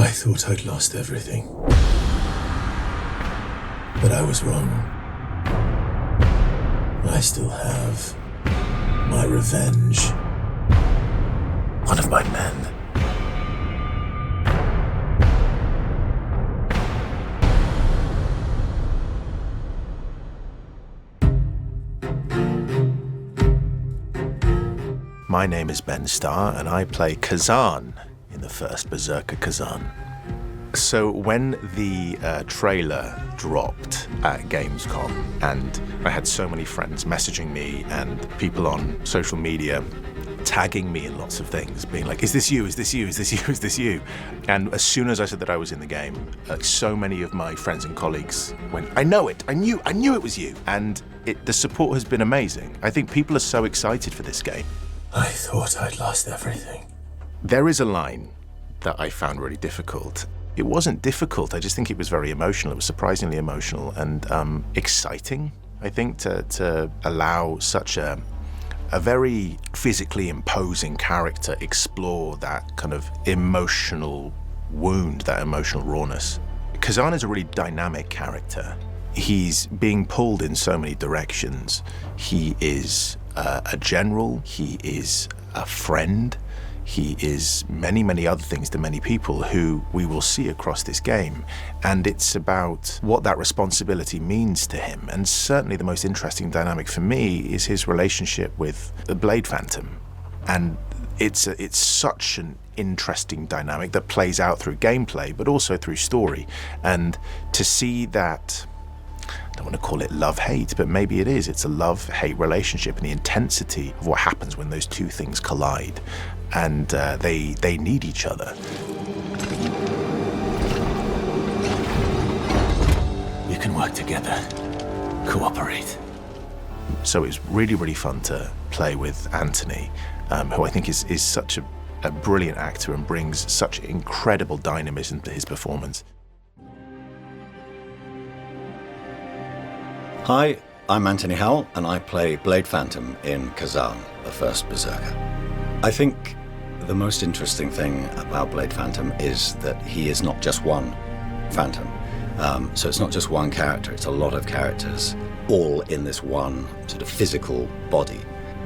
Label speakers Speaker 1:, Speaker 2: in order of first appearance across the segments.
Speaker 1: I thought I'd lost everything. But I was wrong. I still have my revenge. One of my men. My name is Ben Starr, and I play Khazan in the first Berserker Khazan. So when the trailer dropped at Gamescom, and I had so many friends messaging me and people on social media tagging me in lots of things, being like, is this you, is this you, is this you, is this you? And as soon as I said that I was in the game, so many of my friends and colleagues went, I know it, I knew it was you. And the support has been amazing. I think people are so excited for this game. I thought I'd lost everything. There is a line that I found really difficult. It wasn't difficult, I just think it was very emotional. It was surprisingly emotional and exciting, I think, to allow such a very physically imposing character explore that kind of emotional wound, that emotional rawness. Khazan is a really dynamic character. He's being pulled in so many directions. He is a general, he is a friend, he is many, many other things to many people who we will see across this game. And it's about what that responsibility means to him. And certainly the most interesting dynamic for me is his relationship with the Blade Phantom. And it's such an interesting dynamic that plays out through gameplay, but also through story. And to see that, I don't want to call it love-hate, but maybe it is. It's a love-hate relationship, and the intensity of what happens when those two things collide. And they need each other. You can work together, cooperate. So it's really, really fun to play with Anthony, who I think is such a brilliant actor and brings such incredible dynamism to his performance.
Speaker 2: Hi, I'm Anthony Howell, and I play Blade Phantom in Khazan, the first Berserker. I think the most interesting thing about Blade Phantom is that he is not just one Phantom. So it's not just one character, it's a lot of characters, all in this one sort of physical body.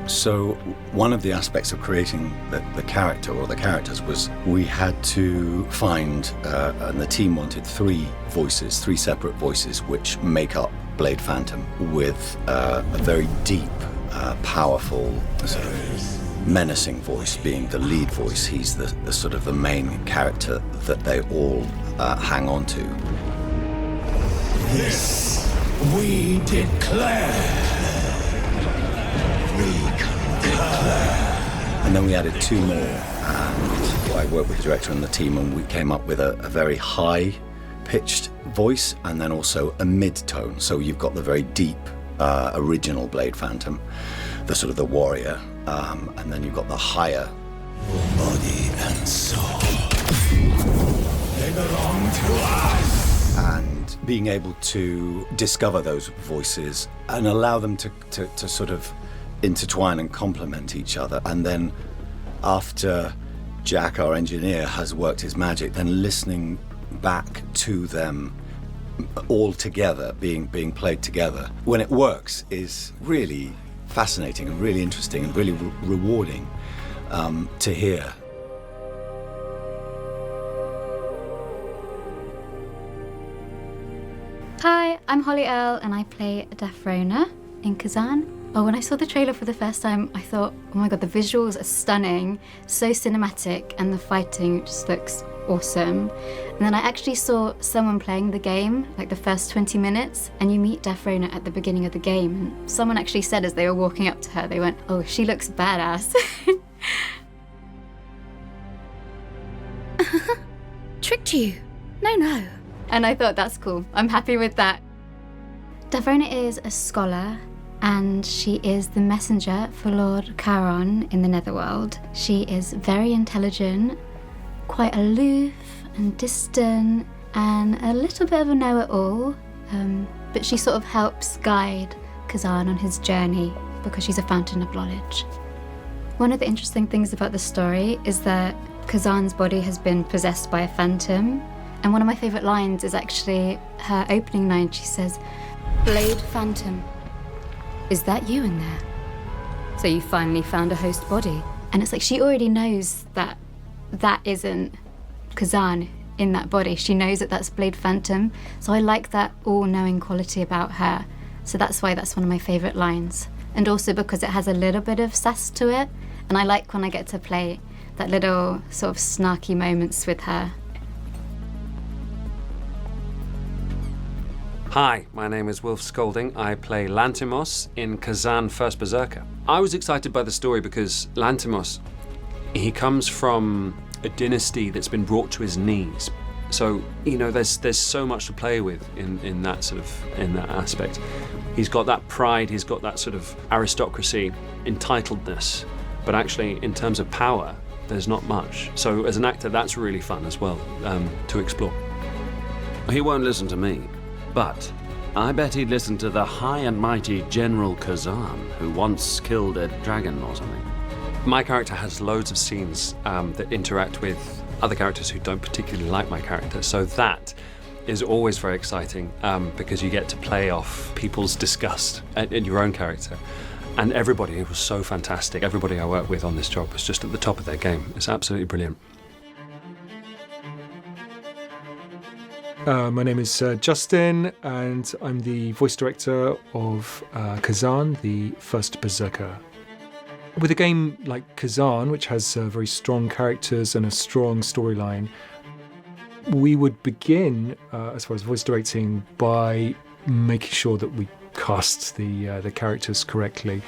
Speaker 2: So one of the aspects of creating the character or the characters was we had to find, and the team wanted three separate voices which make up Blade Phantom, with a very deep, powerful, sort of menacing voice being the lead voice. He's the sort of the main character that they all hang on to.
Speaker 1: This we declare.
Speaker 2: And then we added two more, and I worked with the director and the team, and we came up with a very high-pitched voice and then also a mid-tone. So you've got the very deep original Blade Phantom, the sort of the warrior, and then you've got the higher
Speaker 1: Body and soul. They belong to us.
Speaker 2: And being able to discover those voices and allow them to sort of intertwine and complement each other. And then after Jack, our engineer, has worked his magic, then listening back to them all together, being played together, when it works, is really fascinating and really interesting and really rewarding to hear.
Speaker 3: Hi, I'm Holly Earle and I play Daphrona in Khazan. Oh, when I saw the trailer for the first time, I thought, oh my god, the visuals are stunning, so cinematic, and the fighting just looks awesome. And then I actually saw someone playing the game, like the first 20 minutes, and you meet Daphrona at the beginning of the game. And someone actually said as they were walking up to her, they went, oh, she looks badass.
Speaker 4: Tricked you? No.
Speaker 3: And I thought, that's cool. I'm happy with that. Daphrona is a scholar, and she is the messenger for Lord Charon in the Netherworld. She is very intelligent, quite aloof and distant, and a little bit of a know-it-all, but she sort of helps guide Khazan on his journey because she's a fountain of knowledge. One of the interesting things about the story is that Khazan's body has been possessed by a phantom. And one of my favourite lines is actually her opening line. She says, "Blade Phantom, is that you in there? So you finally found a host body." And it's like she already knows that that isn't Khazan in that body. She knows that that's Blade Phantom. So I like that all-knowing quality about her. So that's why that's one of my favourite lines. And also because it has a little bit of sass to it. And I like when I get to play that little sort of snarky moments with her.
Speaker 5: Hi, my name is Wolf Scolding. I play Lantimos in Khazan First Berserker. I was excited by the story because Lantimos, he comes from a dynasty that's been brought to his knees. So, you know, there's so much to play with in that aspect. He's got that pride, he's got that sort of aristocracy, entitledness, but actually in terms of power, there's not much. So as an actor, that's really fun as well to explore.
Speaker 6: He won't listen to me. But I bet he'd listen to the high and mighty General Khazan, who once killed a dragon or something.
Speaker 5: My character has loads of scenes that interact with other characters who don't particularly like my character, so that is always very exciting because you get to play off people's disgust in your own character. And everybody was so fantastic. Everybody I worked with on this job was just at the top of their game. It's absolutely brilliant.
Speaker 7: My name is Justin, and I'm the voice director of Khazan, the first Berserker. With a game like Khazan, which has very strong characters and a strong storyline, we would begin, as far as voice directing, by making sure that we cast the characters correctly.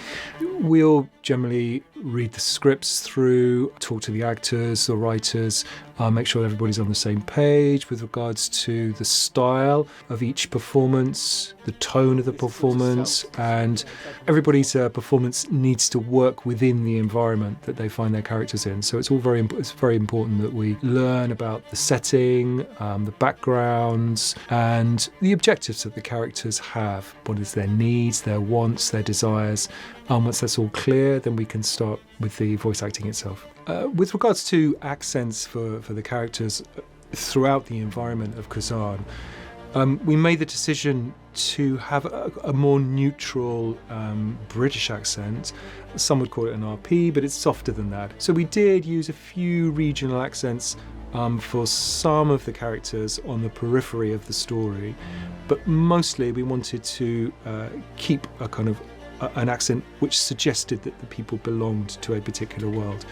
Speaker 7: We'll generally read the scripts through, talk to the actors, the writers, make sure everybody's on the same page with regards to the style of each performance, the tone of the performance, and everybody's performance needs to work within the environment that they find their characters in. So it's very important that we learn about the setting, the backgrounds, and the objectives that the characters have. What is their needs, their wants, their desires. Once that's all clear, then we can start with the voice acting itself. With regards to accents for the characters throughout the environment of Khazan, we made the decision to have a more neutral British accent. Some would call it an RP, but it's softer than that. So we did use a few regional accents for some of the characters on the periphery of the story, but mostly we wanted to keep a kind of an accent which suggested that the people belonged to a particular world.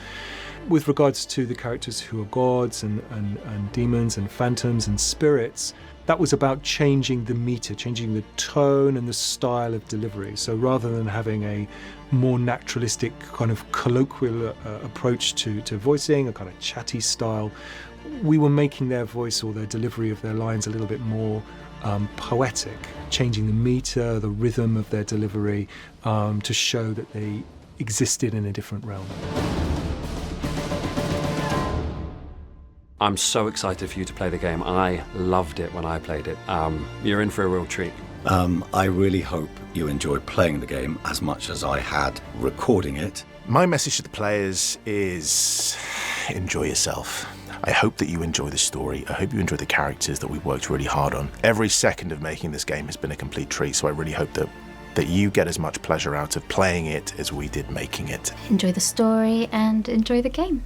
Speaker 7: With regards to the characters who are gods and demons and phantoms and spirits, that was about changing the meter, changing the tone and the style of delivery. So rather than having a more naturalistic kind of colloquial approach to voicing, a kind of chatty style, we were making their voice or their delivery of their lines a little bit more poetic, changing the meter, the rhythm of their delivery to show that they existed in a different realm.
Speaker 5: I'm so excited for you to play the game. I loved it when I played it. You're in for a real treat.
Speaker 2: I really hope you enjoyed playing the game as much as I had recording it.
Speaker 1: My message to the players is enjoy yourself. I hope that you enjoy the story. I hope you enjoy the characters that we worked really hard on. Every second of making this game has been a complete treat, so I really hope that you get as much pleasure out of playing it as we did making it.
Speaker 3: Enjoy the story and enjoy the game.